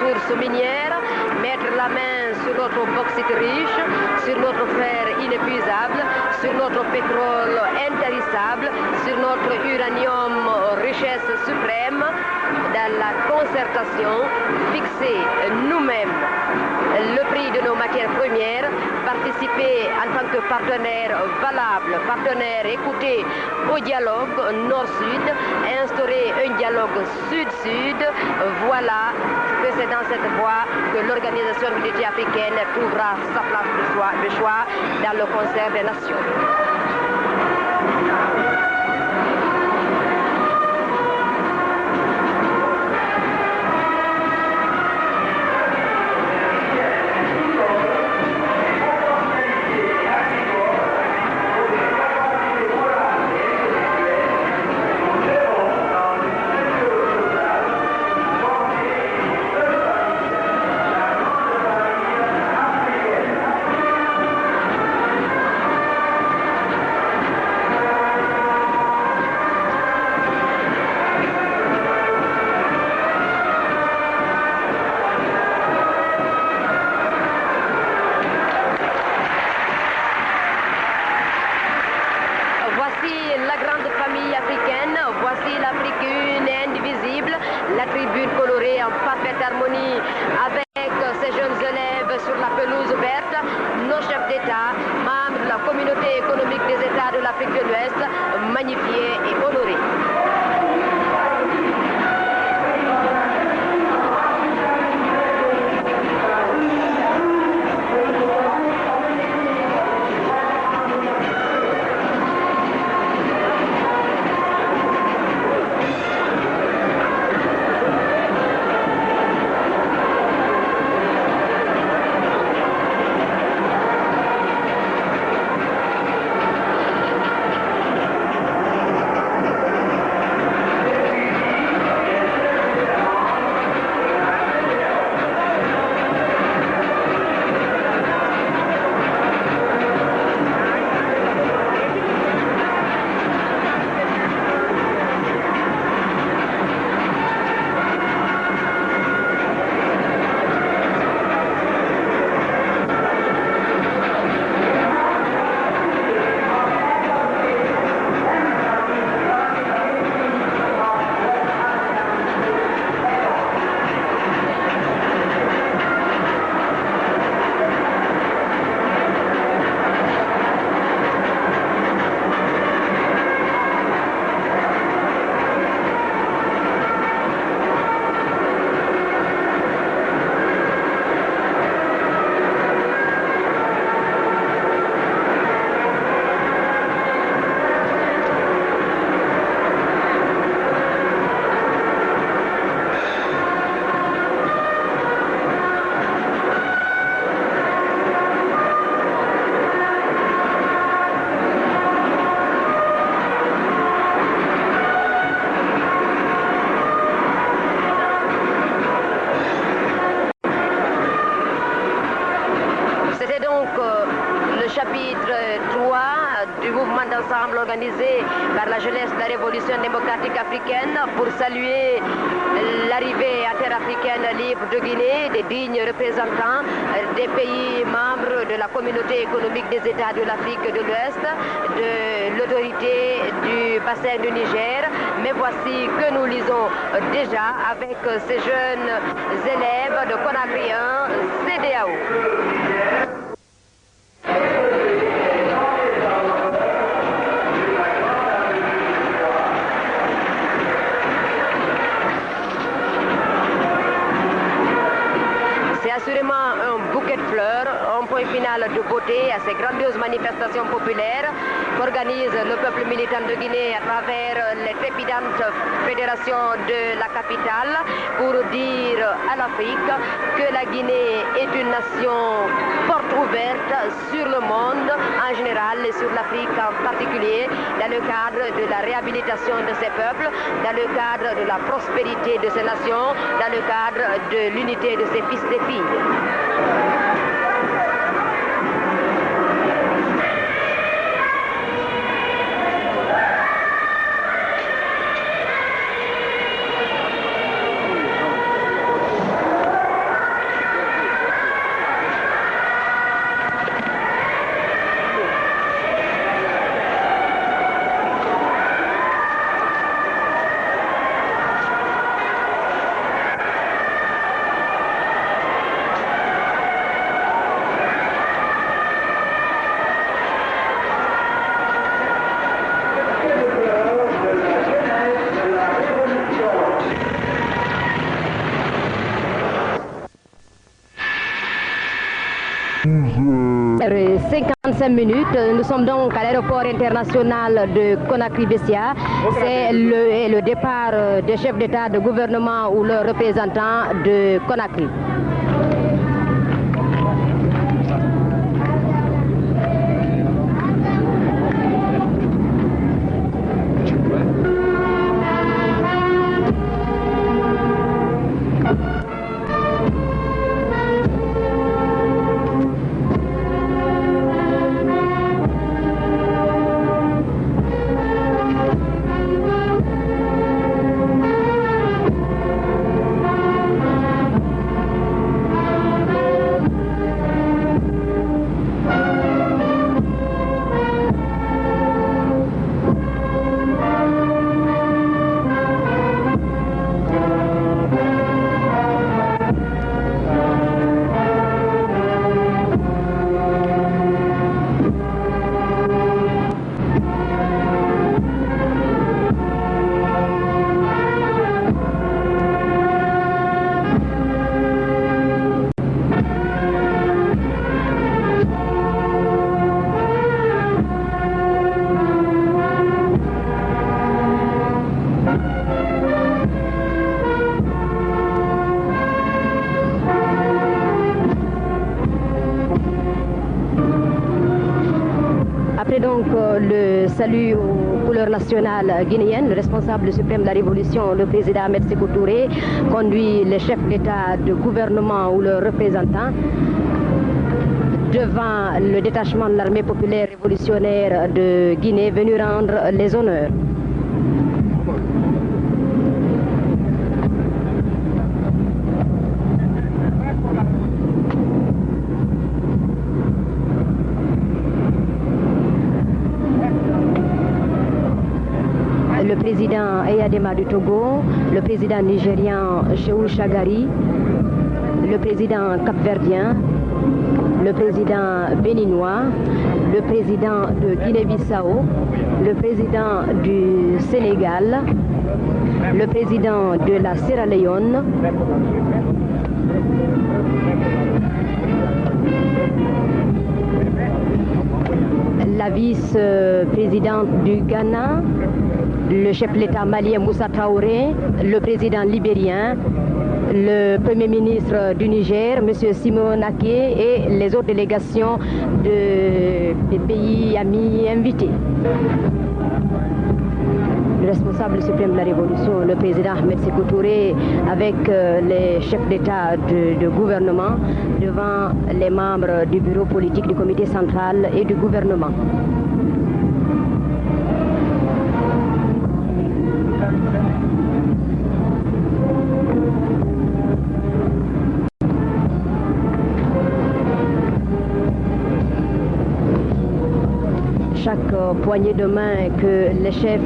ressources minières, mettre la main sur notre bauxite riche, sur notre fer inépuisable, sur notre pétrole intarissable, sur notre uranium richesse suprême, dans la concertation, fixer nous-mêmes le prix de nos matières premières, participer en tant que partenaire valable, partenaire écouté au dialogue Nord-Sud, instaurer un dialogue Sud-Sud. Voilà que c'est dans cette voie que l'Organisation de l'Unité africaine trouvera sa place de choix dans le concert des nations. Organisé par la jeunesse de la Révolution démocratique africaine pour saluer l'arrivée à terre africaine libre de Guinée des dignes représentants des pays membres de la communauté économique des États de l'Afrique de l'Ouest, de l'autorité du bassin du Niger. Mais voici que nous lisons déjà avec ces jeunes élèves de Conakry 1, CEDEAO. Assurément un bouquet de fleurs, un point final de beauté à ces grandioses manifestations populaires qu'organise le peuple militant de Guinée à travers les trépidantes fédérations de la capitale pour dire à l'Afrique que la Guinée est une nation porte ouverte sur le monde en général et sur l'Afrique en particulier dans le cadre de la réhabilitation de ces peuples, dans le cadre de la prospérité de ces nations, dans le cadre de l'unité de ses fils et filles. 55 minutes. Nous sommes donc à l'aéroport international de Conakry-Bessia. C'est le départ des chefs d'État, de gouvernement ou leurs représentants de Conakry. Donc le salut aux couleurs nationales guinéennes, le responsable suprême de la révolution, le président Ahmed Sékou Touré, conduit les chefs d'État, de gouvernement ou leurs représentants devant le détachement de l'armée populaire révolutionnaire de Guinée venu rendre les honneurs. Le président Eyadema du Togo, le président nigérian Shehu Shagari, le président capverdien, le président béninois, le président de Guinée-Bissau, le président du Sénégal, le président de la Sierra Leone, la vice-présidente du Ghana, le chef de l'État malien Moussa Traoré, le président libérien, le premier ministre du Niger, M. Simon Aké, et les autres délégations des pays amis invités. Le responsable suprême de la révolution, le président Ahmed Sékou Touré, avec les chefs d'État de gouvernement, devant les membres du bureau politique du comité central et du gouvernement. Chaque poignée de main que les chefs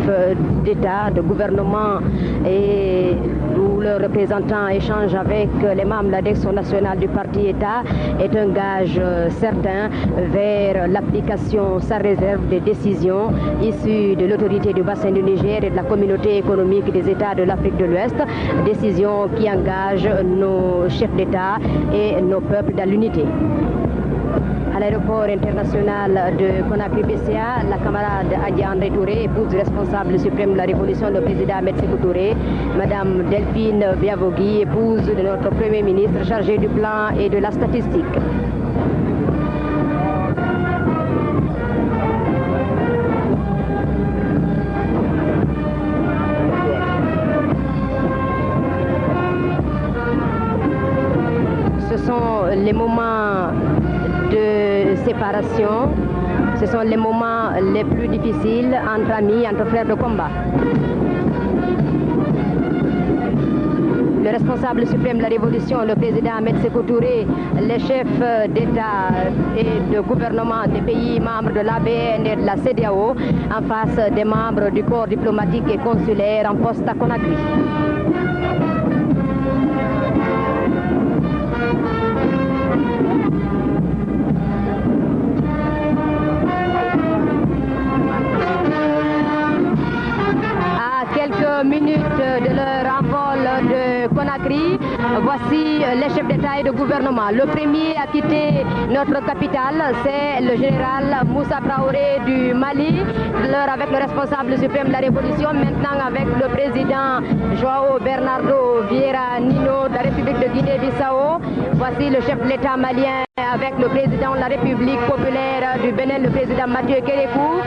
d'État, de gouvernement et ou leurs représentants échangent avec les membres de la direction nationale du parti État est un gage certain vers l'application sans réserve des décisions issues de l'autorité du bassin du Niger et de la communauté économique des États de l'Afrique de l'Ouest, décisions qui engagent nos chefs d'État et nos peuples dans l'unité. À l'aéroport international de Conakry-Bessia, la camarade Adia André Touré, épouse du responsable suprême de la révolution, le président Ahmed Sékou Touré, Madame Delphine Biavogui, épouse de notre Premier ministre chargé du plan et de la statistique. Ce sont les moments de séparation, ce sont les moments les plus difficiles entre amis, entre frères de combat. Le responsable suprême de la révolution, le président Ahmed Sékou Touré, les chefs d'État et de gouvernement des pays membres de l'ABN et de la CEDEAO, en face des membres du corps diplomatique et consulaire en poste à Conakry. Minutes de leur envol de Conakry, Voici les chefs d'État et de gouvernement. Le premier à quitter notre capitale, c'est le général Moussa Traoré du Mali, avec le responsable suprême de la Révolution, maintenant avec le président João Bernardo Vieira Nino de la République de Guinée-Bissau. Voici le chef de l'État malien avec le président de la République populaire du Bénin, le président Mathieu Kérékou,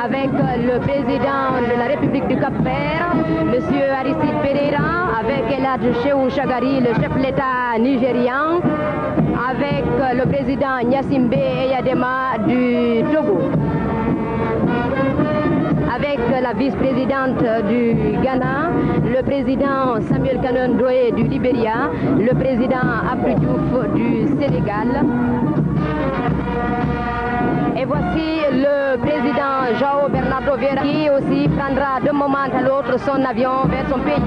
avec le président de la République du Cap-Vert, M. Aristide Pereira, avec Eladj Cheikhou Chagari, le chef de l'État nigérian, avec le président Gnassingbé Eyadema du Togo, avec la vice-présidente du Ghana, le président Samuel Kanon Doé du Libéria, le président Abdou Diouf du Sénégal. Et voici le président João Bernardo Vieira qui aussi prendra d'un moment à l'autre son avion vers son pays.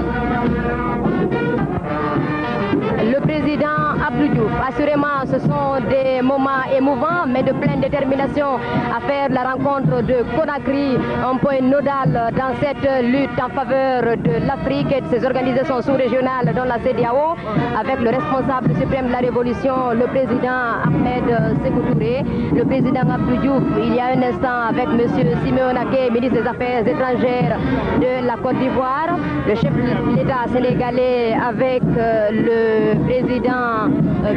Le président Abdou Diouf, assurément ce sont des moments émouvants mais de pleine détermination à faire la rencontre de Conakry, un point nodal dans cette lutte en faveur de l'Afrique et de ses organisations sous-régionales dont la CEDEAO, avec le responsable suprême de la Révolution, le président Ahmed Sékou Touré, le président Abdou Diouf, il y a un instant avec M. Simeon Aké, ministre des Affaires étrangères de la Côte d'Ivoire, le chef de l'État sénégalais avec le président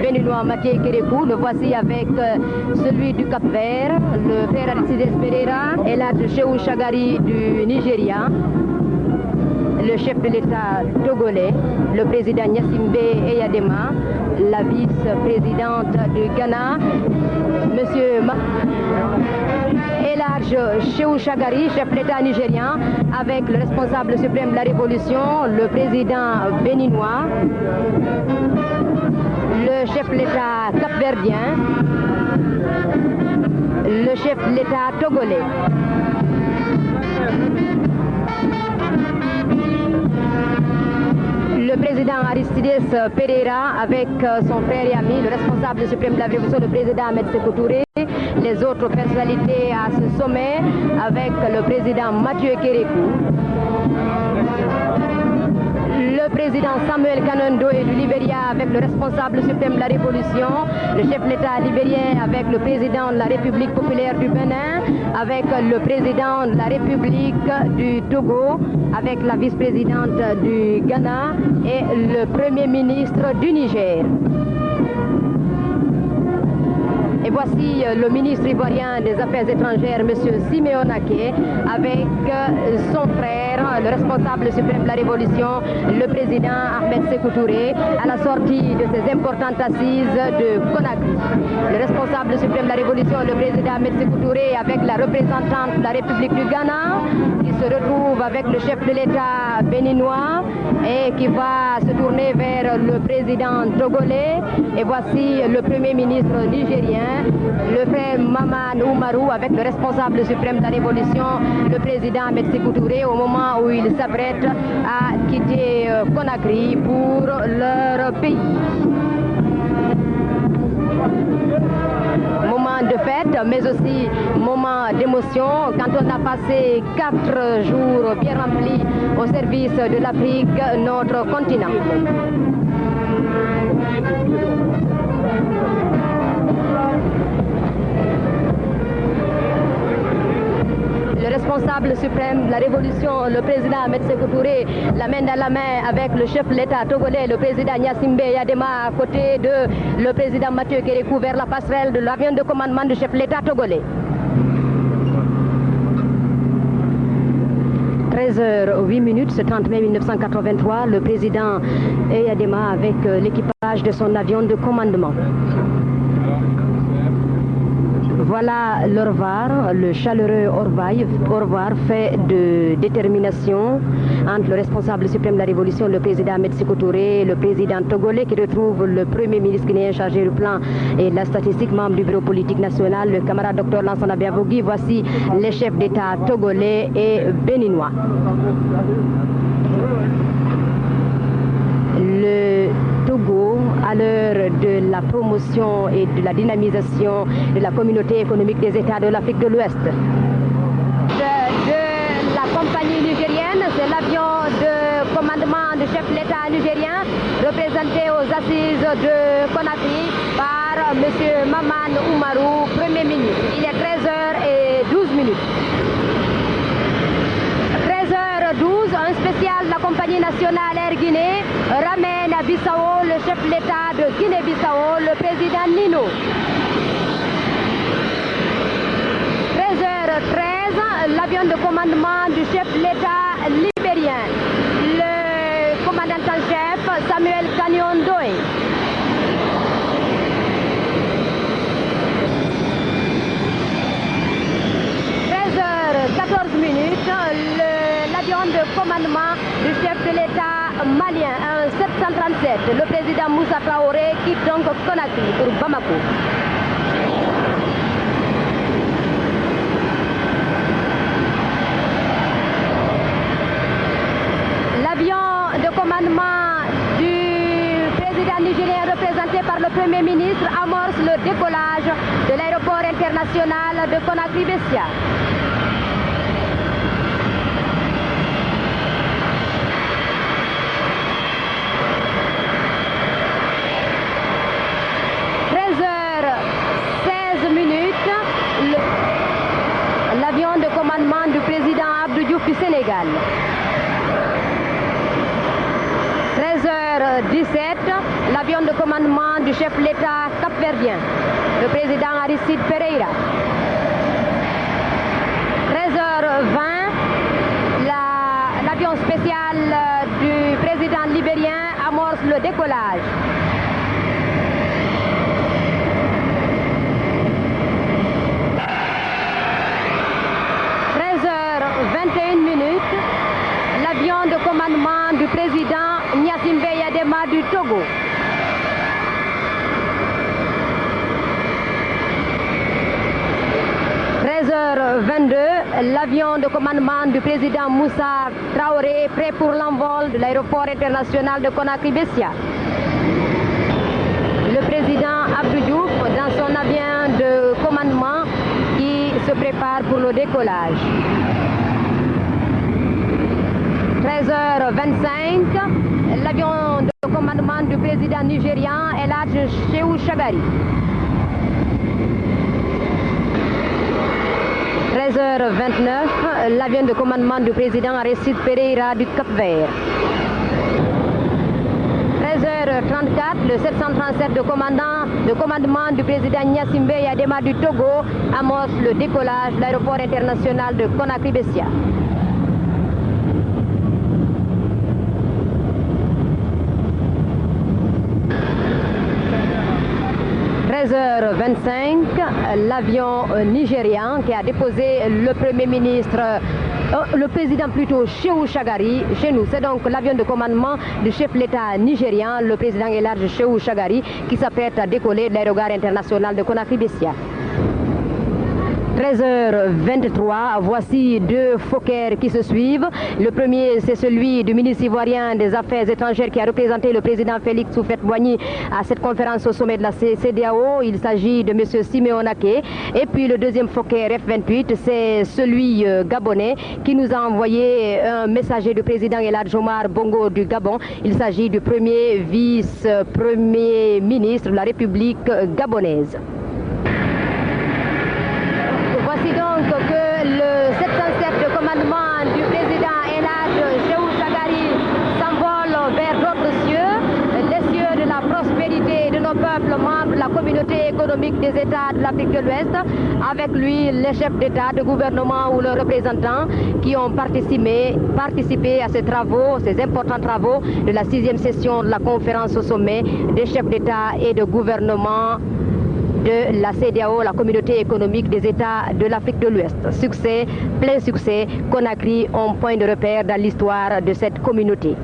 béninois Mathieu Kérékou, le voici avec celui du Cap-Vert, le frère Aristide Pereira, Eladj Cheikhou Chagari du Nigeria, le chef de l'État togolais, le président Gnassingbé Eyadema, la vice-présidente du Ghana, M. Eladj Cheikhou Chagari, chef de l'État nigérian, avec le responsable suprême de la Révolution, le président béninois, le chef de l'État capverdien, le chef de l'État togolais. Le président Aristide Pereira avec son frère et ami, le responsable suprême de la Révolution, le président Ahmed Sékou Touré, les autres personnalités à ce sommet avec le président Mathieu Kérékou, le président Samuel Kanon Doé du Libéria avec le responsable suprême de la Révolution, le chef de l'État libérien avec le président de la République populaire du Bénin, avec le président de la République du Togo, avec la vice-présidente du Ghana et le premier ministre du Niger. Et voici le ministre ivoirien des Affaires étrangères, M. Simeon Aké, avec son frère, le responsable suprême de la Révolution, le président Ahmed Sékou Touré, à la sortie de ces importantes assises de Conakry. Le responsable suprême de la Révolution, le président Ahmed Sékou Touré, avec la représentante de la République du Ghana, qui se retrouve avec le chef de l'État béninois et qui va se tourner vers le président togolais. Et voici le premier ministre nigérien, le frère Maman Oumarou, avec le responsable suprême de la Révolution, le président Ahmed Sékou Touré, au moment où il s'apprête à quitter Conakry pour leur pays. Moment de fête, mais aussi moment d'émotion quand on a passé 4 jours bien remplis au service de l'Afrique, notre continent. Le responsable suprême de la Révolution, le président Ahmed Sékou Touré, la main dans la main avec le chef de l'État togolais, le président Gnassingbé Eyadema, à côté de le président Mathieu Kérékou, vers la passerelle de l'avion de commandement du chef de l'État togolais. 13h08, ce 30 mai 1983, le président Eyadema avec l'équipage de son avion de commandement. Voilà le revoir, le chaleureux au revoir fait de détermination entre le responsable suprême de la Révolution, le président Ahmed Sékou Touré, le président togolais qui retrouve le premier ministre guinéen chargé du plan et de la statistique, membre du bureau politique national, le camarade Dr Lansana Biavogui. Voici les chefs d'État togolais et béninois. Le Togo, à l'heure de la promotion et de la dynamisation de la communauté économique des États de l'Afrique de l'Ouest. De la compagnie nigérienne, c'est l'avion de commandement du chef de l'État nigérien, représenté aux assises de Conakry par M. Maman Oumarou, Premier ministre. Il est 13h12. 13h12, un spécial de la compagnie nationale Air Guinée ramène à Bissau le chef de l'État de Guinée-Bissau, le président Nino. 13h13, l'avion de commandement du chef de l'État libérien, le commandant en chef Samuel Canyon Doe. 13h14, l'avion de commandement du chef de l'État malien, un 737, le président Moussa Traoré quitte donc Conakry pour Bamako. L'avion de commandement du président nigérien représenté par le Premier ministre amorce le décollage de l'aéroport international de Conakry-Bessia. L'avion de commandement du président Abdou Diouf du Sénégal. 13h17, l'avion de commandement du chef de l'État capverdien, le président Aristide Pereira. 13h20, l'avion spécial du président libérien amorce le décollage. 21 l'avion de commandement du président Gnassingbé Yadema du Togo. 13h22, l'avion de commandement du président Moussa Traoré prêt pour l'envol de l'aéroport international de Conakry-Bessia. Le président Abdou Diouf dans son avion de commandement qui se prépare pour le décollage. 13h25, l'avion de commandement du président nigérian Eladj Cheikhou Chagari. 13h29, l'avion de commandement du président Aristide Pereira du Cap-Vert. 13h34, le 737 de commandement du président Gnassingbé Yadema du Togo amorce le décollage de l'aéroport international de Conakry-Bessia. 13h25, l'avion nigérian qui a déposé le Premier ministre, le président plutôt Cheikhou Chagari chez nous. C'est donc l'avion de commandement du chef de l'État nigérian, le président Eladj Cheikhou Chagari, qui s'apprête à décoller de l'aérogare international de Conakry-Bessia. 13h23, voici deux Fokker qui se suivent. Le premier, c'est celui du ministre ivoirien des Affaires étrangères qui a représenté le président Félix Houphouët-Boigny à cette conférence au sommet de la CEDEAO. Il s'agit de M. Simeon Aké. Et puis le deuxième Fokker F-28, c'est celui gabonais qui nous a envoyé un messager du président Eladj Omar Bongo du Gabon. Il s'agit du premier vice-premier ministre de la République gabonaise. Voici donc que le 707 de commandement du président Eladj Cheikhou Chagari s'envole vers d'autres cieux, les cieux de la prospérité de nos peuples membres de la communauté économique des États de l'Afrique de l'Ouest. Avec lui, les chefs d'État, de gouvernement ou leurs représentants qui ont participé à ces travaux, ces importants travaux de la 6e session de la conférence au sommet des chefs d'État et de gouvernement de la CEDEAO, la communauté économique des États de l'Afrique de l'Ouest. Succès, plein succès, Conakry, un point de repère dans l'histoire de cette communauté.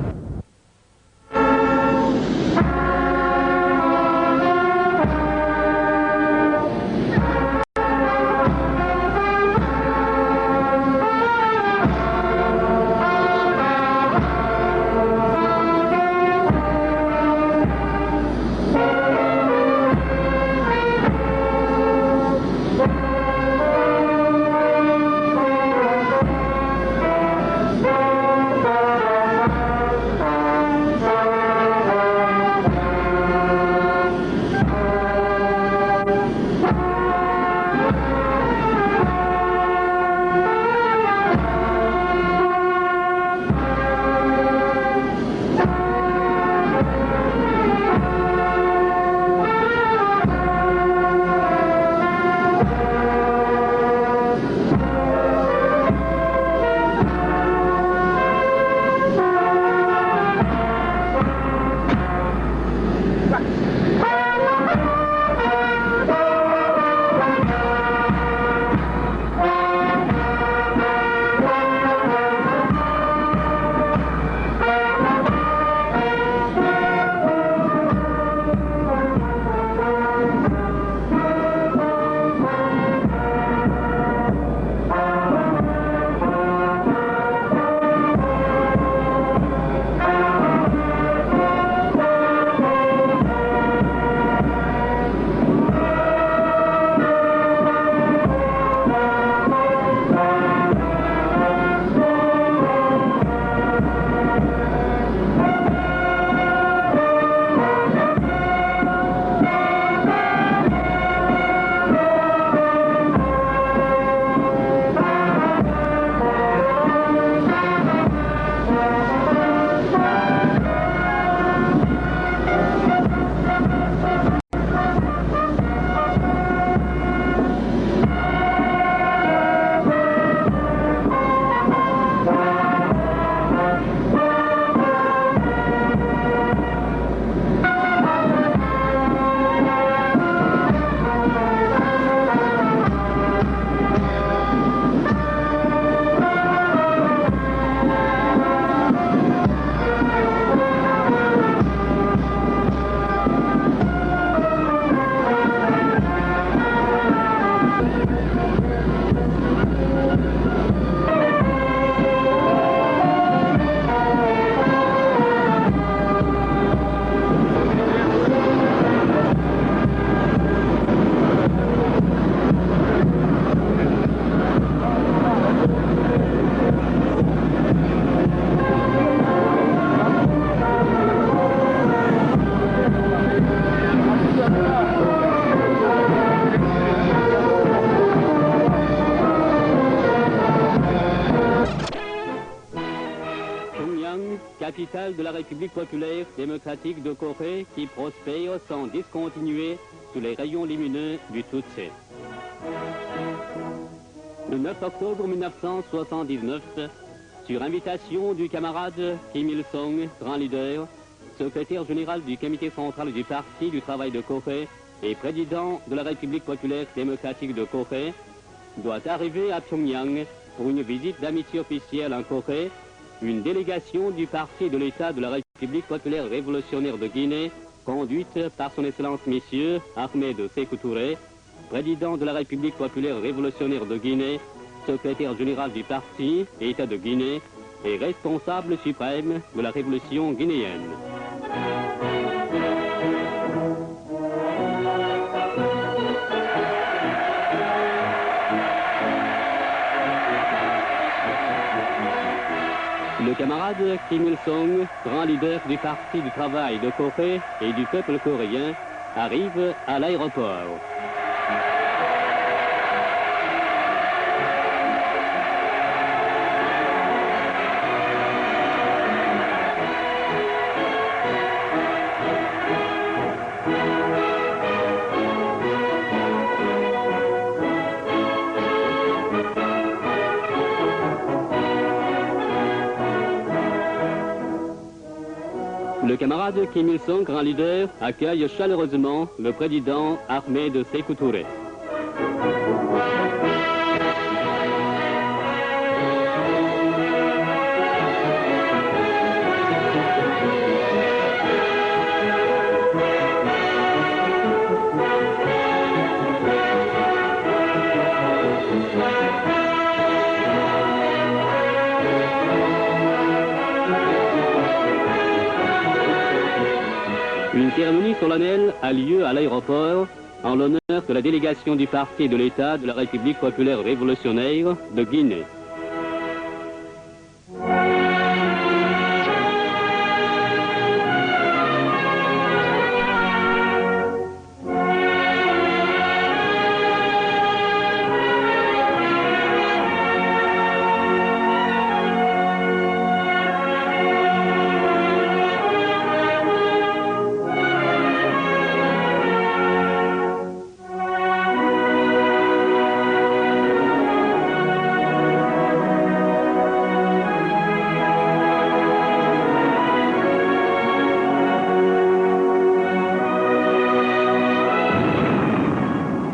capitale de la République populaire démocratique de Corée qui prospère sans discontinuer sous les rayons lumineux du Tutsi. Le 9 octobre 1979, sur invitation du camarade Kim Il-sung, grand leader, secrétaire général du comité central du Parti du travail de Corée et président de la République populaire démocratique de Corée, doit arriver à Pyongyang pour une visite d'amitié officielle en Corée, une délégation du Parti de l'État de la République populaire révolutionnaire de Guinée, conduite par son Excellence Monsieur Ahmed Sékou Touré, président de la République populaire révolutionnaire de Guinée, secrétaire général du Parti État de Guinée et responsable suprême de la révolution guinéenne. Le camarade Kim Il-sung, grand leader du Parti du travail de Corée et du peuple coréen, arrive à l'aéroport. Le camarade Kim Il-sung, grand leader, accueille chaleureusement le président Ahmed Sékou Touré. Une cérémonie solennelle a lieu à l'aéroport en l'honneur de la délégation du Parti de l'État de la République populaire révolutionnaire de Guinée.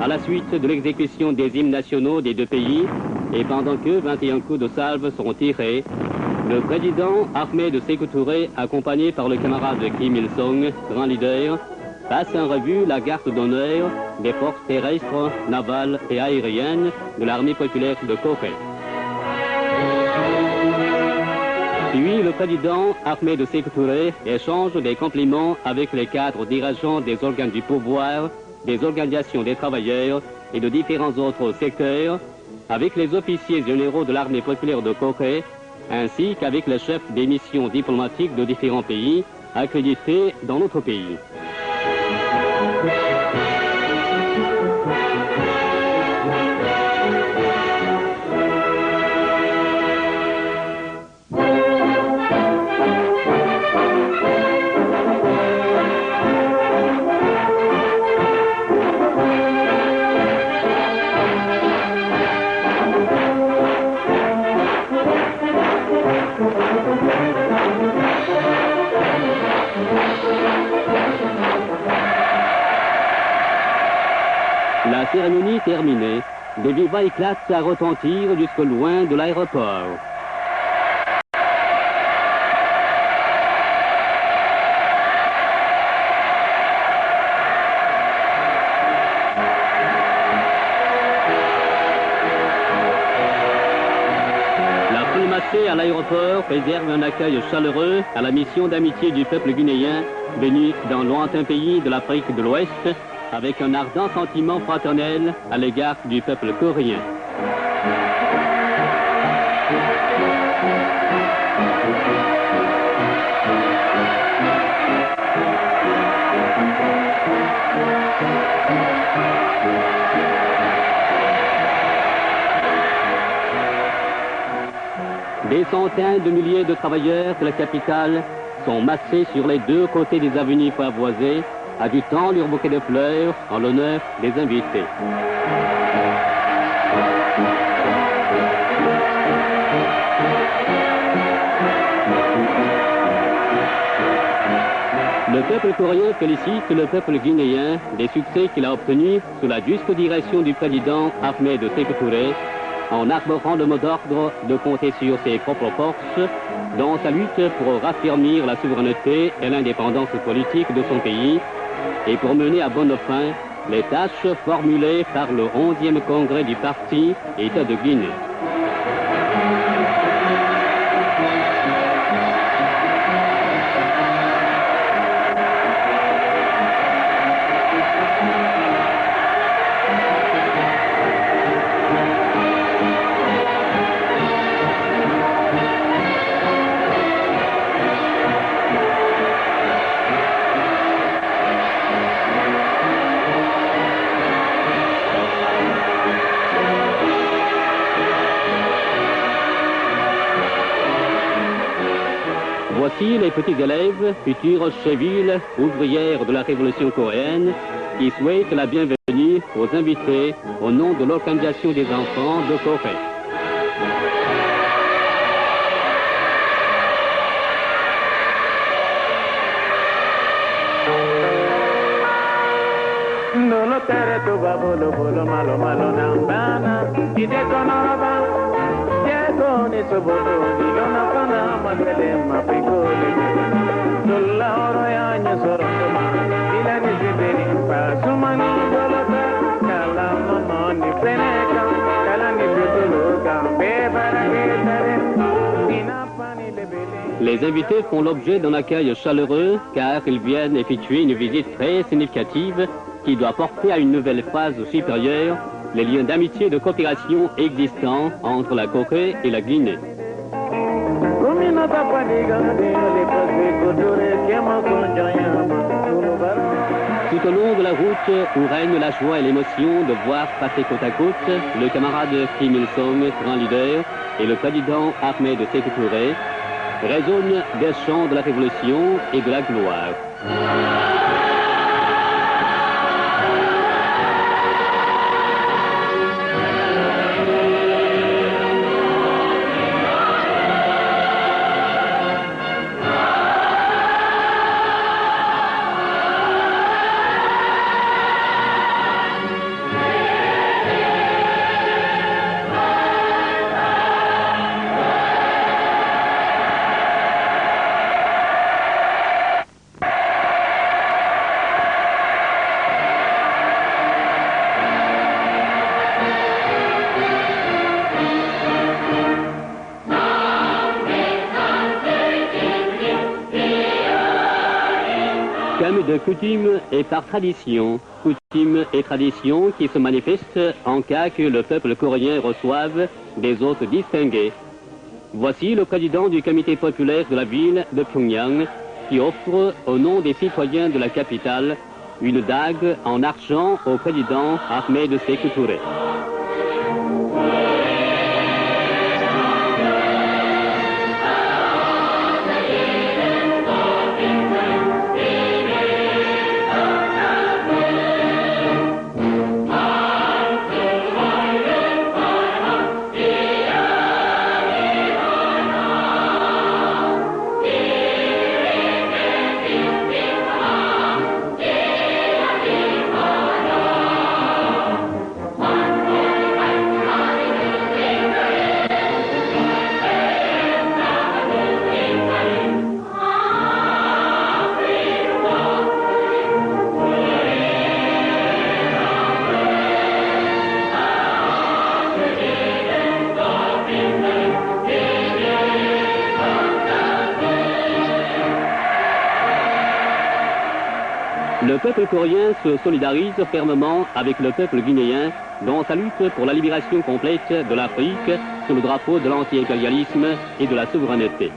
À la suite de l'exécution des hymnes nationaux des deux pays, et pendant que 21 coups de salve sont tirés, le président Ahmed Sékou Touré, accompagné par le camarade Kim Il-sung, grand leader, passe en revue la garde d'honneur des forces terrestres, navales et aériennes de l'armée populaire de Corée. Puis le président Ahmed Sékou Touré échange des compliments avec les cadres dirigeants des organes du pouvoir, des organisations des travailleurs et de différents autres secteurs, avec les officiers généraux de l'armée populaire de Corée, ainsi qu'avec les chefs des missions diplomatiques de différents pays accrédités dans notre pays. La cérémonie terminée, des vivas éclatent à retentir jusque loin de l'aéroport. La foule massée à l'aéroport réserve un accueil chaleureux à la mission d'amitié du peuple guinéen venu d'un lointain pays de l'Afrique de l'Ouest, avec un ardent sentiment fraternel à l'égard du peuple coréen. Des centaines de milliers de travailleurs de la capitale sont massés sur les deux côtés des avenues pavoisées, agitant leurs bouquets de fleurs en l'honneur des invités. Le peuple coréen félicite le peuple guinéen des succès qu'il a obtenus sous la juste direction du président Ahmed Sékou Touré, en arborant le mot d'ordre de compter sur ses propres forces dans sa lutte pour raffermir la souveraineté et l'indépendance politique de son pays et pour mener à bonne fin les tâches formulées par le 11e congrès du parti État de Guinée. Voici les petits élèves, futures chevilles ouvrières de la révolution coréenne, qui souhaitent la bienvenue aux invités au nom de l'Organisation des enfants de Corée. Les invités font l'objet d'un accueil chaleureux car ils viennent effectuer une visite très significative qui doit porter à une nouvelle phase supérieure les liens d'amitié et de coopération existants entre la Corée et la Guinée. Tout au long de la route où règne la joie et l'émotion de voir passer côte à côte le camarade Kim Il-sung, grand leader, et le président Ahmed Sékou Touré, résonnent des chants de la révolution et de la gloire. Comme de coutume et par tradition, coutume et tradition qui se manifestent en cas que le peuple coréen reçoive des hôtes distingués. Voici le président du comité populaire de la ville de Pyongyang qui offre au nom des citoyens de la capitale une dague en argent au président Ahmed Sékou Touré. Le peuple coréen se solidarise fermement avec le peuple guinéen dans sa lutte pour la libération complète de l'Afrique sous le drapeau de l'anti-impérialisme et de la souveraineté.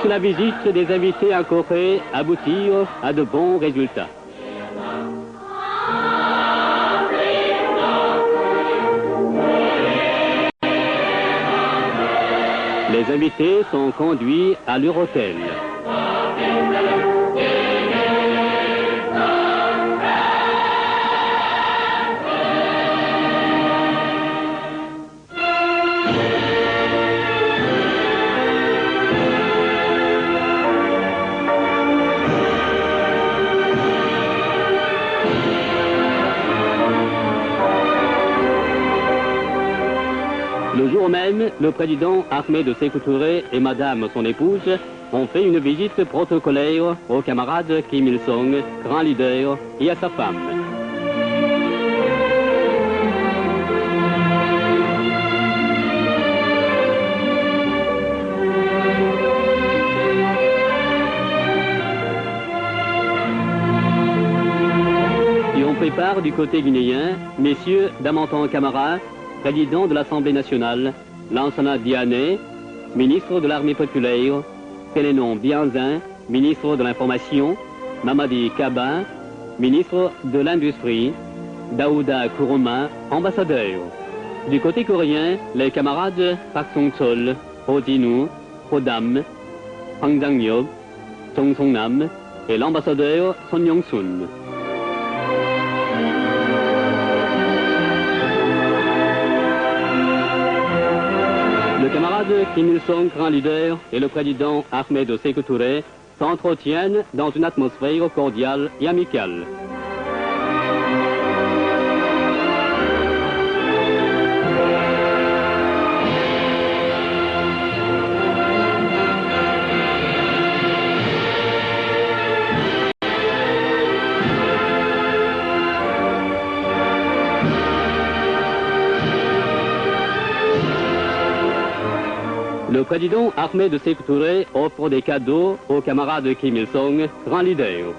puisse la visite des invités en Corée aboutir à de bons résultats. Les invités sont conduits à leur hôtel. Le jour même, le président Ahmed Sékou Touré et madame son épouse ont fait une visite protocolaire au camarade Kim Il-sung, grand leader, et à sa femme. Et on fait part du côté guinéen, messieurs Damantan Camara, président de l'Assemblée nationale, Lansana Diané, ministre de l'Armée populaire, Pélénon Bianzin, ministre de l'Information, Mamadi Kaba, ministre de l'Industrie, Daouda Kourouma, ambassadeur. Du côté coréen, les camarades Park Song-chol, Ho Ji-nu, Ho Dam, Hwang Dang-yeop, Song Song-nam et l'ambassadeur Son Yong-sun. Le camarade Kim Il-sung, grand leader, et le président Ahmed Sékou Touré s'entretiennent dans une atmosphère cordiale et amicale. Le président Ahmed Sékou Touré offre des cadeaux au camarade Kim Il-sung, grand leader.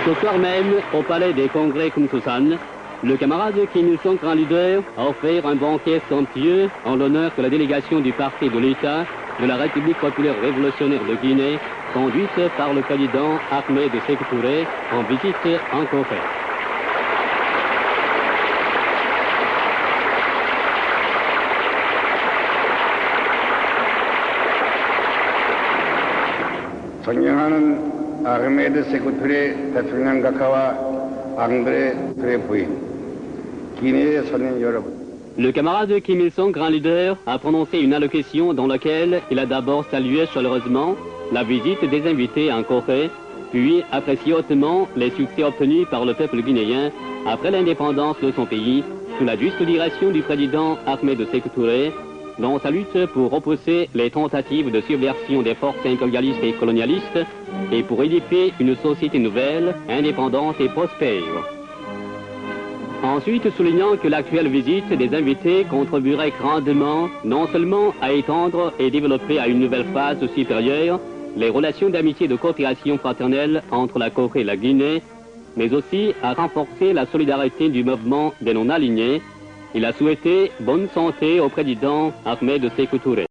Ce soir même, au palais des congrès Kumsusan, le camarade Kim Il-sung, grand leader, a offert un banquet somptueux en l'honneur de la délégation du parti de l'État de la République populaire révolutionnaire de Guinée, conduite par le président Ahmed Sékou Touré en visite en Corée. 존경하는 아흐메드 세쿠 툴레 대통령 각하와 앙드레 툴레 부인, 기내의 손님 여러분. Le camarade Kim Il-sung, grand leader, a prononcé une allocution dans laquelle il a d'abord salué chaleureusement la visite des invités en Corée, puis apprécié hautement les succès obtenus par le peuple guinéen après l'indépendance de son pays, sous la juste direction du président Ahmed Sékou Touré, dans sa lutte pour repousser les tentatives de subversion des forces impérialistes et colonialistes et pour édifier une société nouvelle, indépendante et prospère. Ensuite, soulignant que l'actuelle visite des invités contribuerait grandement non seulement à étendre et développer à une nouvelle phase supérieure les relations d'amitié et de coopération fraternelle entre la Corée et la Guinée, mais aussi à renforcer la solidarité du mouvement des non-alignés, il a souhaité bonne santé au président Ahmed Sékou Touré.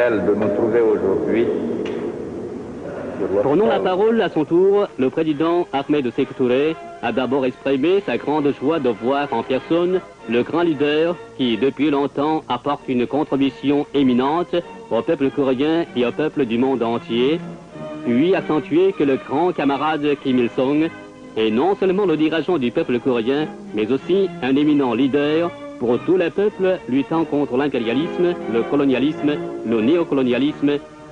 De nous trouver aujourd'hui. Prenons la parole à son tour. Le président Ahmed Sékou Touré a d'abord exprimé sa grande joie de voir en personne le grand leader qui, depuis longtemps, apporte une contribution éminente au peuple coréen et au peuple du monde entier, puis accentué que le grand camarade Kim Il-sung est non seulement le dirigeant du peuple coréen, mais aussi un éminent leader pour tous les peuples luttant contre l'impérialisme, le colonialisme, le néocolonialisme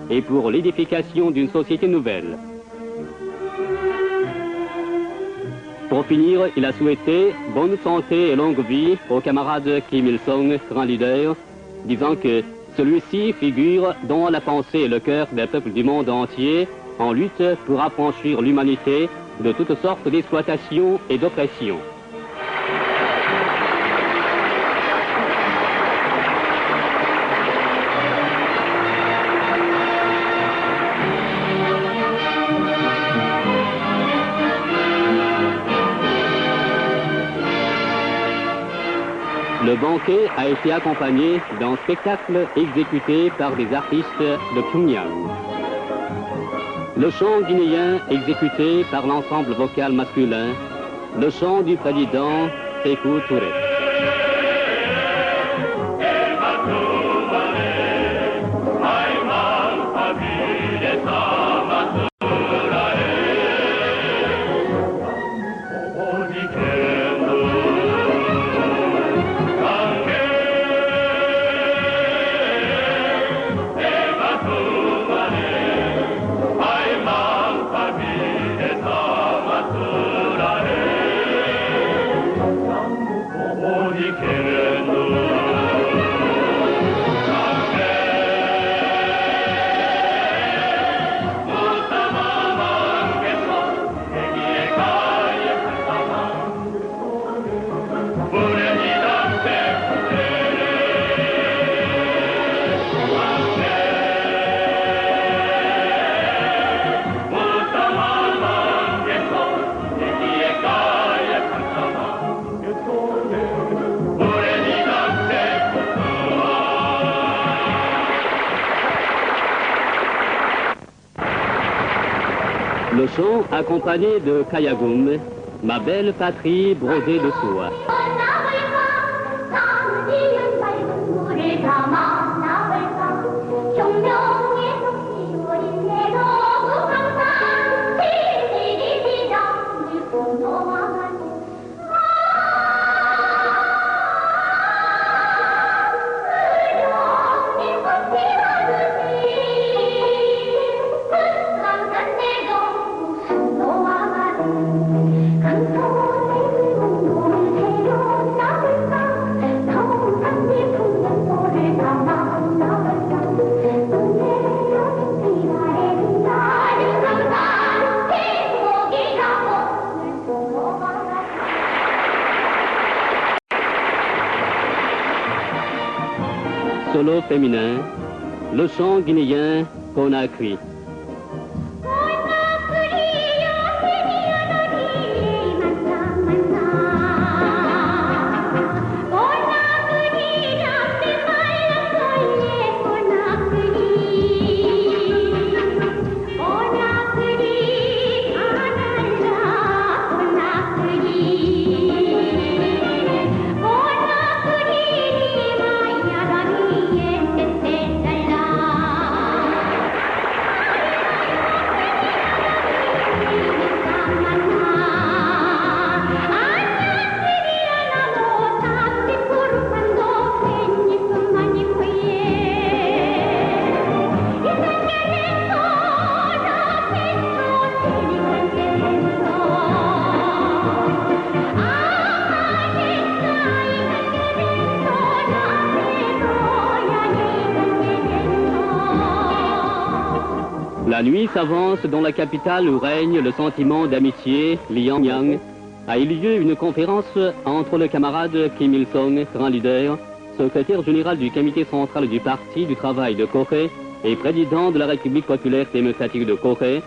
et pour l'édification d'une société nouvelle. Pour finir, il a souhaité bonne santé et longue vie au camarade Kim Il-sung, grand leader, disant que Celui-ci figure dans la pensée et le cœur des peuples du monde entier en lutte pour affranchir l'humanité de toutes sortes d'exploitation et d'oppression. Le banquet a été accompagné d'un spectacle exécuté par des artistes de Pyongyang. Le chant guinéen exécuté par l'ensemble vocal masculin, le chant du président Sékou Touré. Le chant accompagné de Kayagum, ma belle patrie brodée de soie. Solo féminin, le chant guinéen Conakry. La nuit s'avance dans la capitale où règne le sentiment d'amitié, Liang. A eu lieu une conférence entre le camarade Kim Il-sung, grand leader, secrétaire général du comité central du Parti du travail de Corée et président de la République populaire démocratique de Corée,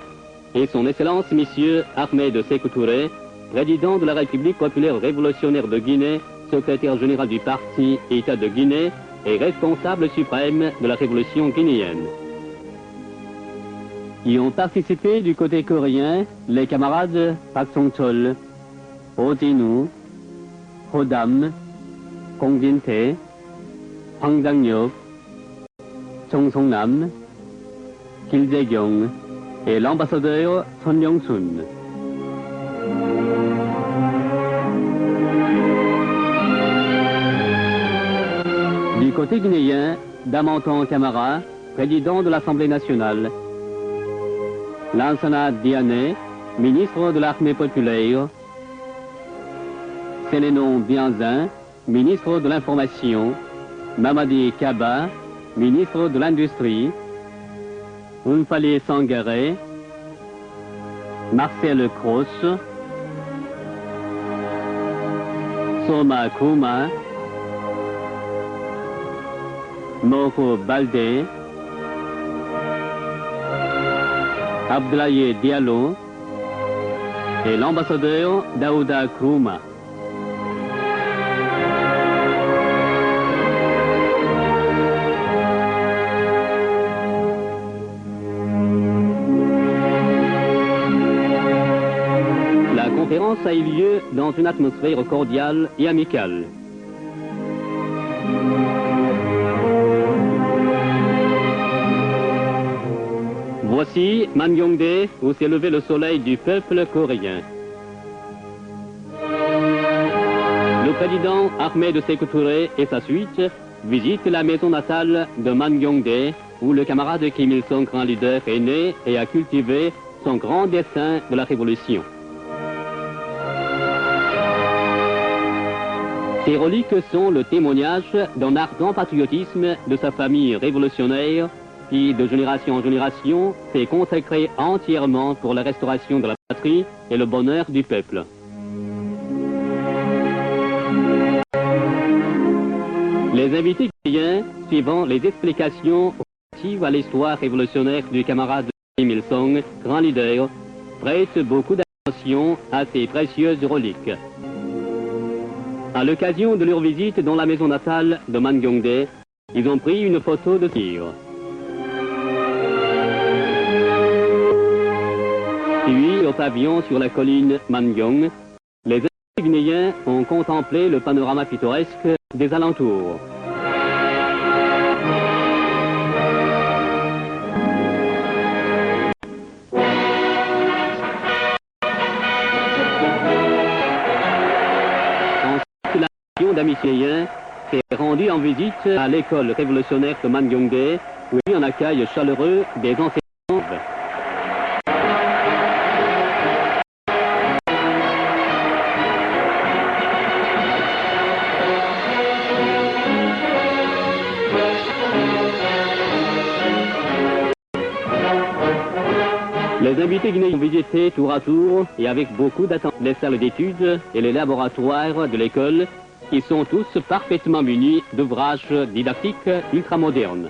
et son Excellence Monsieur Ahmed Sékou Touré, président de la République populaire révolutionnaire de Guinée, secrétaire général du Parti État de Guinée et responsable suprême de la révolution guinéenne. Y ont participé du côté coréen les camarades Park Song-chol, Oh Ji-nu, Ho Dam, Kong Jin-tae, Hwang Sang-yeop, Chung Song-nam, Kim Jae-kyung et l'ambassadeur Son Yong-sun. Du côté guinéen, Damantan Camara, président de l'Assemblée nationale. Lansana Diané, ministre de l'Armée populaire. Sénénon Bianzin, ministre de l'Information. Mamadi Kaba, ministre de l'Industrie, Ounfale Sangaré, Marcel Kroos, Soma Kouma, Moro Baldé, Abdoulaye Diallo et l'ambassadeur Daouda Krouma. La conférence a eu lieu dans une atmosphère cordiale et amicale. Voici Mangyongdae, où s'est levé le soleil du peuple coréen. Le président Ahmed Sékou Touré et sa suite visitent la maison natale de Mangyongdae, où le camarade Kim Il-sung, grand leader, est né et a cultivé son grand dessein de la révolution. Ces reliques sont le témoignage d'un ardent patriotisme de sa famille révolutionnaire qui, de génération en génération, s'est consacré entièrement pour la restauration de la patrie et le bonheur du peuple. Les invités guinéens, suivant les explications relatives à l'histoire révolutionnaire du camarade Kim Il-sung, grand leader, prêtent beaucoup d'attention à ces précieuses reliques. À l'occasion de leur visite dans la maison natale de Mangyongdae, ils ont pris une photo de tir. Puis, au pavillon sur la colline Mangyong, les invités guinéens ont contemplé le panorama pittoresque des alentours. Ensuite, la mission d'amis guinéens s'est rendue en visite à l'école révolutionnaire de Mangyongdae, où il y a eu un accueil chaleureux des enseignants. Les invités guinéens ont visité tour à tour et avec beaucoup d'attention les salles d'études et les laboratoires de l'école qui sont tous parfaitement munis d'ouvrages didactiques ultramodernes.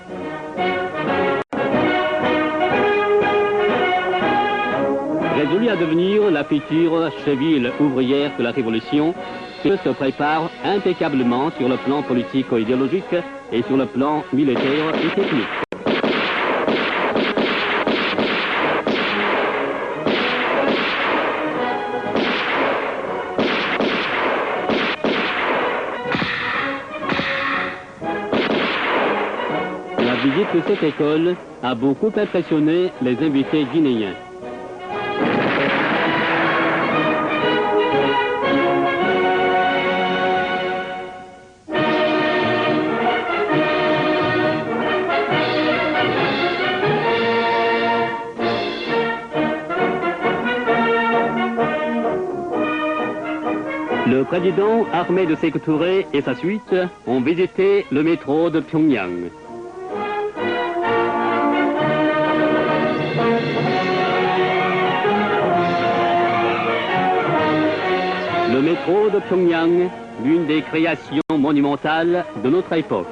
Résolus à devenir la future cheville ouvrière de la Révolution, ceux se préparent impeccablement sur le plan politico-idéologique et sur le plan militaire et technique. La visite de cette école a beaucoup impressionné les invités guinéens. Le président Ahmed Sékou Touré et sa suite ont visité le métro de Pyongyang. Le métro de Pyongyang, l'une des créations monumentales de notre époque.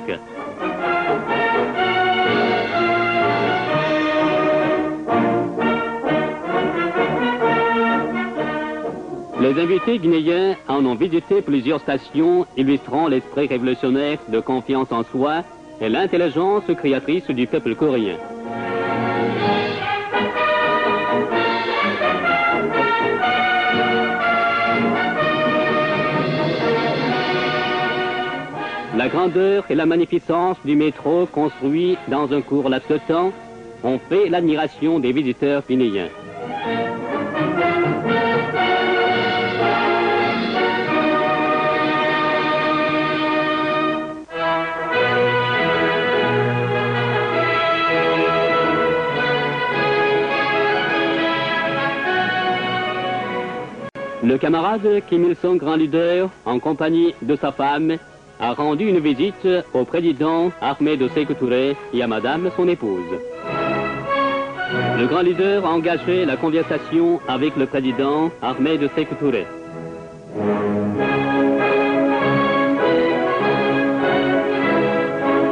Les invités guinéens en ont visité plusieurs stations illustrant l'esprit révolutionnaire de confiance en soi et l'intelligence créatrice du peuple coréen. La grandeur et la magnificence du métro construit dans un court laps de temps ont fait l'admiration des visiteurs guinéens. Le camarade Kim Il-sung, grand leader, en compagnie de sa femme, a rendu une visite au président Ahmed Sékou Touré et à madame son épouse. Le grand leader a engagé la conversation avec le président Ahmed Sékou Touré.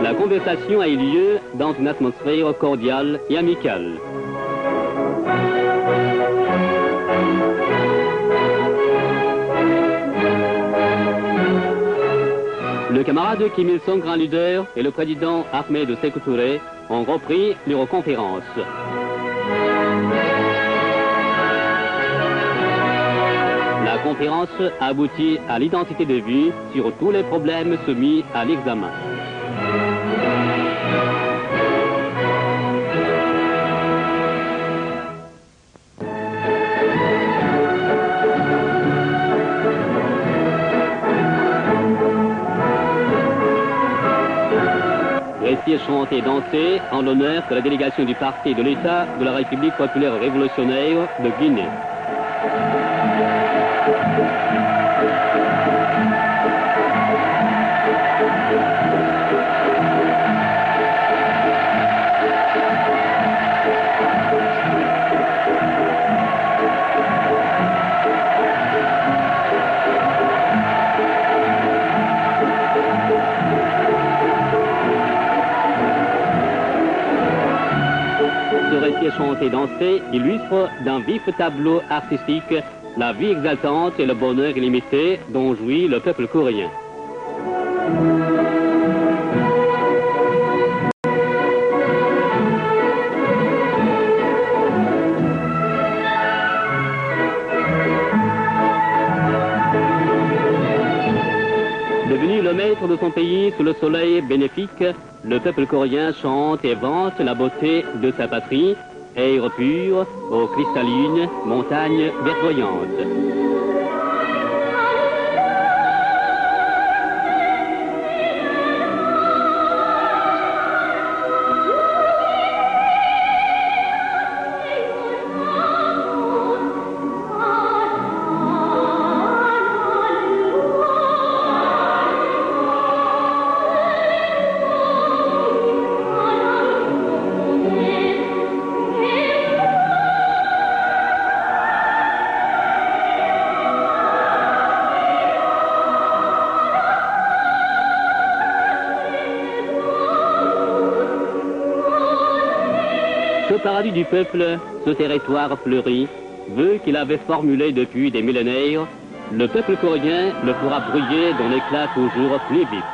La conversation a eu lieu dans une atmosphère cordiale et amicale. Le camarade Kim Il-sung, grand leader, et le président Ahmed Sékou Touré ont repris leur conférence. La conférence a abouti à l'identité de vue sur tous les problèmes soumis à l'examen. Récits chantés et dansés en l'honneur de la délégation du parti de l'État de la République populaire révolutionnaire de Guinée. Ce récit chanté et dansé illustre d'un vif tableau artistique la vie exaltante et le bonheur illimité dont jouit le peuple coréen. Devenu le maître de son pays sous le soleil bénéfique, le peuple coréen chante et vante la beauté de sa patrie, air pur, eau cristalline, montagnes verdoyantes. Ce paradis du peuple, ce territoire fleuri, vœu qu'il avait formulé depuis des millénaires, le peuple coréen le fera briller d'un éclat toujours plus vif.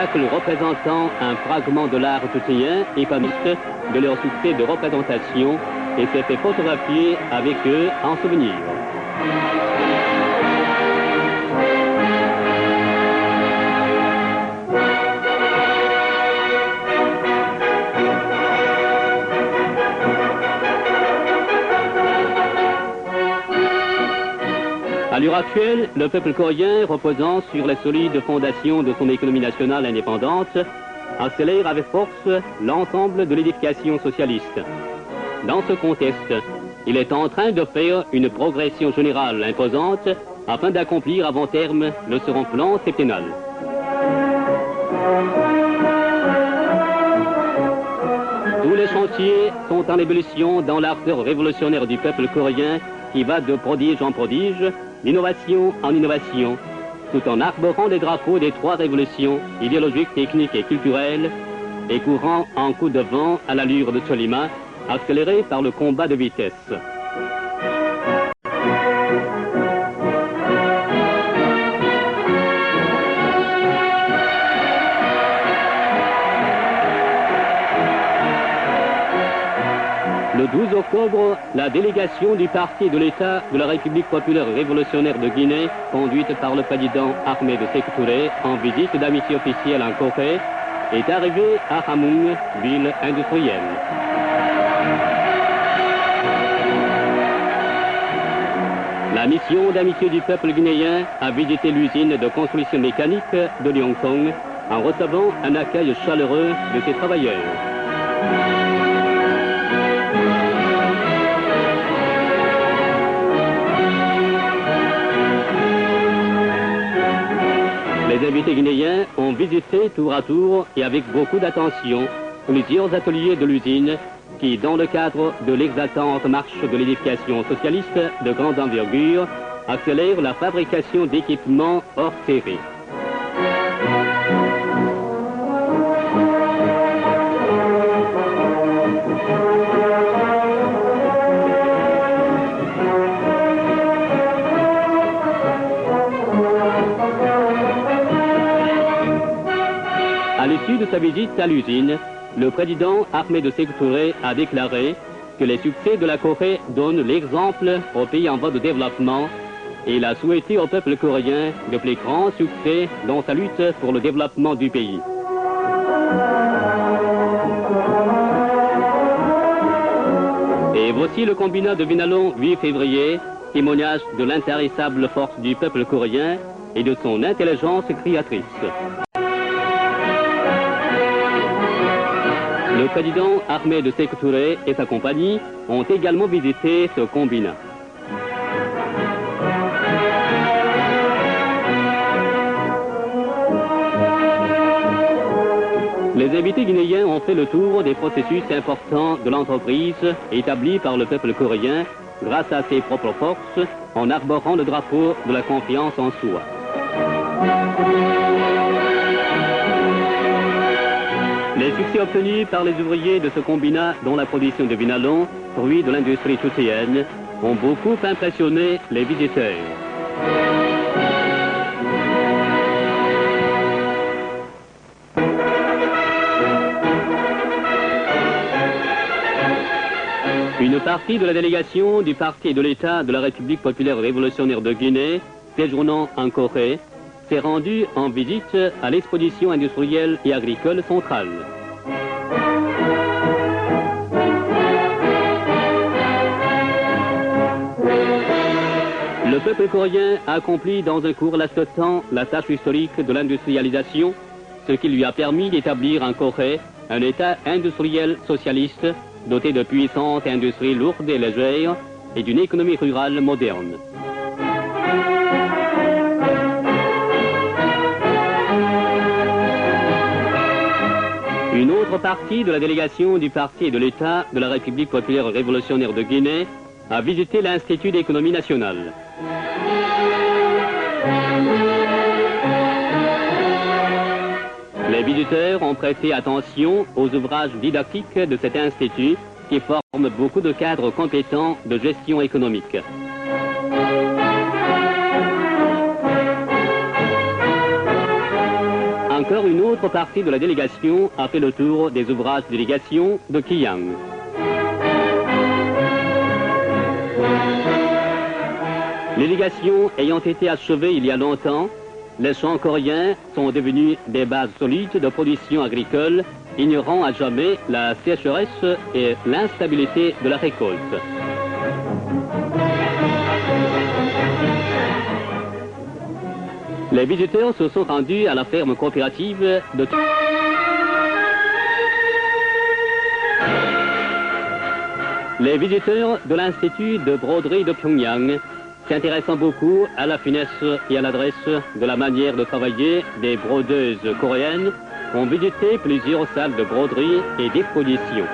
spectacle représentant un fragment de l'art tutséen et famiste de leur succès de représentation et s'est fait photographier avec eux en souvenir. À l'heure actuelle, le peuple coréen, reposant sur les solides fondations de son économie nationale indépendante, accélère avec force l'ensemble de l'édification socialiste. Dans ce contexte, il est en train de faire une progression générale imposante afin d'accomplir avant terme le second plan septennal. Tous les chantiers sont en ébullition dans l'ardeur révolutionnaire du peuple coréen qui va de prodige en prodige, d'innovation en innovation, tout en arborant les drapeaux des trois révolutions idéologiques, techniques et culturelles, et courant en coup de vent à l'allure de Cholima, accéléré par le combat de vitesse. Le 12 octobre, la délégation du Parti de l'État de la République populaire révolutionnaire de Guinée, conduite par le président Ahmed Sékou Touré en visite d'amitié officielle en Corée, est arrivée à Hamhung, ville industrielle. La mission d'amitié du peuple guinéen a visité l'usine de construction mécanique de Lyongsong en recevant un accueil chaleureux de ses travailleurs. Les invités guinéens ont visité tour à tour et avec beaucoup d'attention plusieurs ateliers de l'usine qui, dans le cadre de l'exaltante marche de l'édification socialiste de grande envergure, accélèrent la fabrication d'équipements hors série. À l'issue de sa visite à l'usine, le président Ahmed Sékou Touré a déclaré que les succès de la Corée donnent l'exemple aux pays en voie de développement et il a souhaité au peuple coréen de plus grands succès dans sa lutte pour le développement du pays. Et voici le combinat de Vinalon 8 février, témoignage de l'intarissable force du peuple coréen et de son intelligence créatrice. Le président Ahmed Sékou Touré et sa compagnie ont également visité ce combinat. Les invités guinéens ont fait le tour des processus importants de l'entreprise établis par le peuple coréen grâce à ses propres forces en arborant le drapeau de la confiance en soi. Les succès obtenus par les ouvriers de ce combinat dont la production de Vinalon, fruit de l'industrie tutséenne, ont beaucoup impressionné les visiteurs. Une partie de la délégation du Parti de l'État de la République populaire révolutionnaire de Guinée, séjournant en Corée, s'est rendue en visite à l'exposition industrielle et agricole centrale. Le peuple coréen a accompli dans un court laps de temps la tâche historique de l'industrialisation, ce qui lui a permis d'établir en Corée un État industriel socialiste doté de puissantes industries lourdes et légères et d'une économie rurale moderne. Une autre partie de la délégation du Parti de l'État de la République populaire révolutionnaire de Guinée a visité l'Institut d'économie nationale. Les visiteurs ont prêté attention aux ouvrages didactiques de cet institut qui forment beaucoup de cadres compétents de gestion économique. En Encore une autre partie de la délégation a fait le tour des ouvrages de délégation de Kiyang. Les légations ayant été achevées il y a longtemps, les champs coréens sont devenus des bases solides de production agricole, ignorant à jamais la sécheresse et l'instabilité de la récolte. Les visiteurs se sont rendus à la ferme coopérative de Les visiteurs de l'Institut de broderie de Pyongyang, s'intéressant beaucoup à la finesse et à l'adresse de la manière de travailler des brodeuses coréennes, ont visité plusieurs salles de broderie et d'exposition.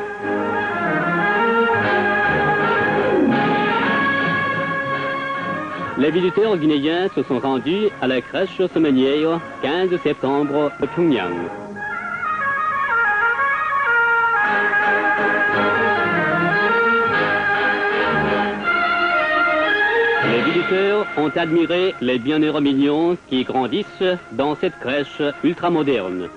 Les visiteurs guinéens se sont rendus à la crèche semainière 15 septembre de Pyongyang. Les visiteurs ont admiré les bienheureux mignons qui grandissent dans cette crèche ultramoderne.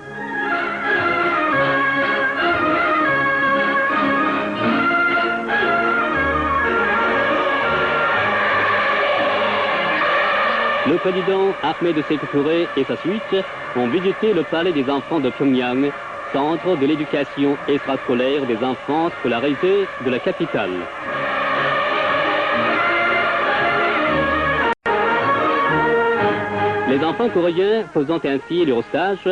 Le président Ahmed Sékou Touré et sa suite ont visité le palais des enfants de Pyongyang, centre de l'éducation extrascolaire des enfants scolarisés de la capitale. Les enfants coréens faisant ainsi leur stage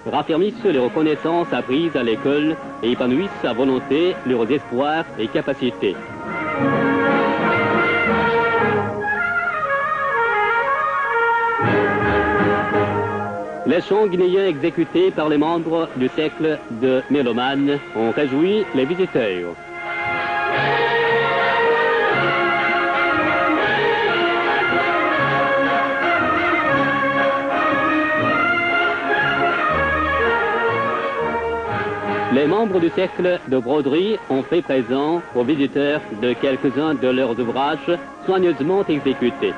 raffermissent les reconnaissances apprises à l'école et épanouissent à volonté leurs espoirs et capacités. Les chants guinéens exécutés par les membres du cercle de mélomanes ont réjoui les visiteurs. Les membres du cercle de broderie ont fait présent aux visiteurs de quelques-uns de leurs ouvrages soigneusement exécutés.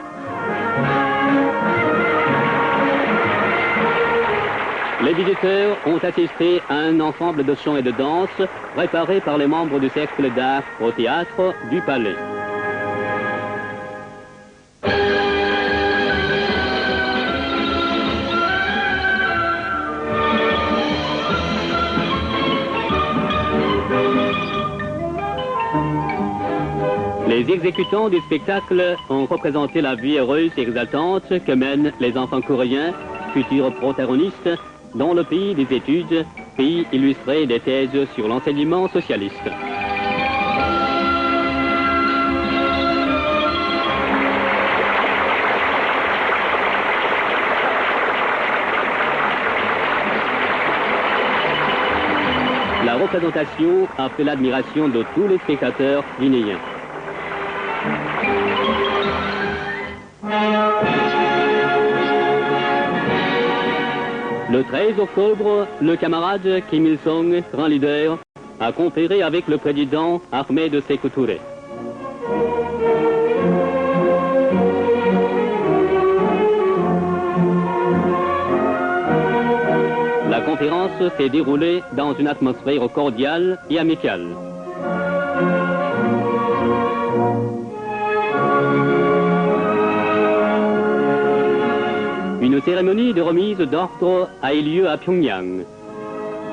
Les visiteurs ont assisté à un ensemble de chants et de danses préparés par les membres du cercle d'art au théâtre du palais. Les exécutants du spectacle ont représenté la vie heureuse et exaltante que mènent les enfants coréens, futurs protagonistes, dans le pays des études, pays illustré des thèses sur l'enseignement socialiste. La représentation a fait l'admiration de tous les spectateurs guinéens. Le 13 octobre, le camarade Kim Il-sung, grand leader, a conféré avec le président Ahmed Sékou Touré. La conférence s'est déroulée dans une atmosphère cordiale et amicale. Une cérémonie de remise d'ordre a eu lieu à Pyongyang.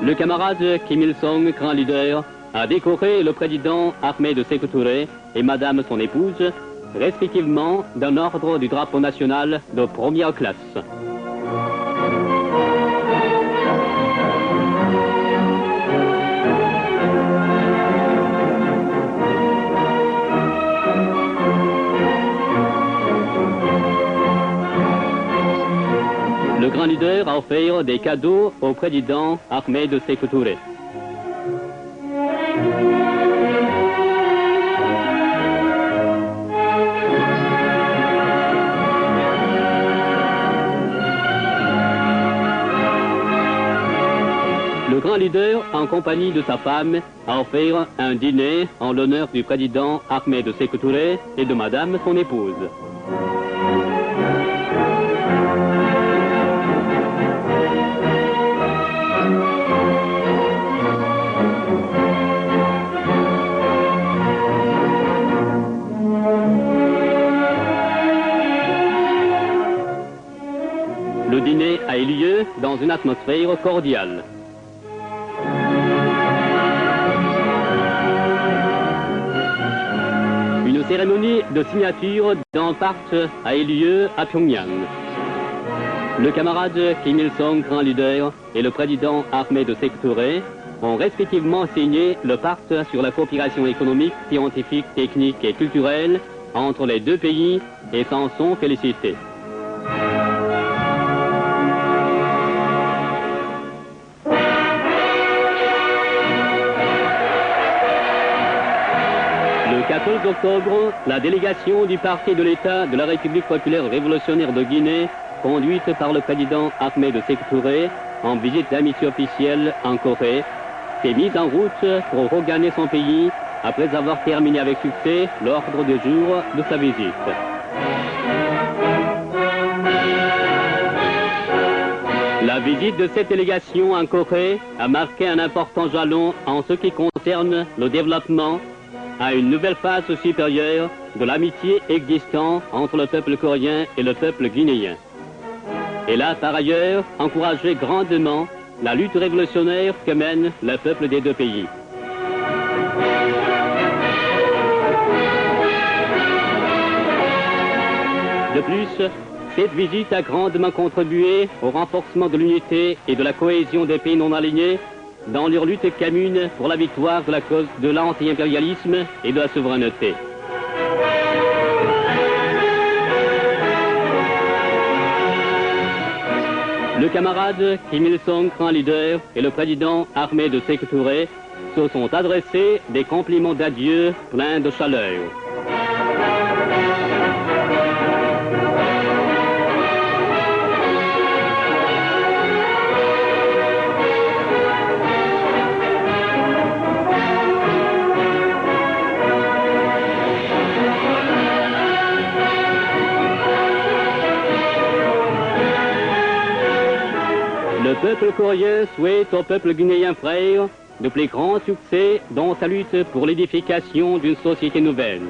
Le camarade Kim Il-sung, grand leader, a décoré le président Ahmed Sékou Touré et madame son épouse, respectivement d'un ordre du drapeau national de première classe. Le grand leader a offert des cadeaux au président Ahmed Sékou Touré. Le grand leader, en compagnie de sa femme, a offert un dîner en l'honneur du président Ahmed Sékou Touré et de madame son épouse. une atmosphère cordiale. Une cérémonie de signature d'un pacte a eu lieu à Pyongyang. Le camarade Kim Il-sung, grand leader, et le président Ahmed Sékou Touré ont respectivement signé le pacte sur la coopération économique, scientifique, technique et culturelle entre les deux pays et s'en sont félicités. Le 14 octobre, la délégation du Parti de l'État de la République populaire révolutionnaire de Guinée, conduite par le président Ahmed Sékou Touré en visite d'amitié officielle en Corée, s'est mise en route pour regagner son pays après avoir terminé avec succès l'ordre du jour de sa visite. La visite de cette délégation en Corée a marqué un important jalon en ce qui concerne le développement à une nouvelle phase supérieure de l'amitié existant entre le peuple coréen et le peuple guinéen. Elle a par ailleurs encouragé grandement la lutte révolutionnaire que mène le peuple des deux pays. De plus, cette visite a grandement contribué au renforcement de l'unité et de la cohésion des pays non alignés dans leur lutte commune pour la victoire de la cause de l'anti-impérialisme et de la souveraineté. Le camarade Kim Il-sung, grand leader, et le président Ahmed Sékou Touré se sont adressés des compliments d'adieu pleins de chaleur. Le peuple coréen souhaite au peuple guinéen frère de plus grands succès dans sa lutte pour l'édification d'une société nouvelle.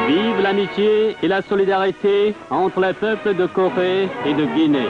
Vive l'amitié et la solidarité entre les peuples de Corée et de Guinée.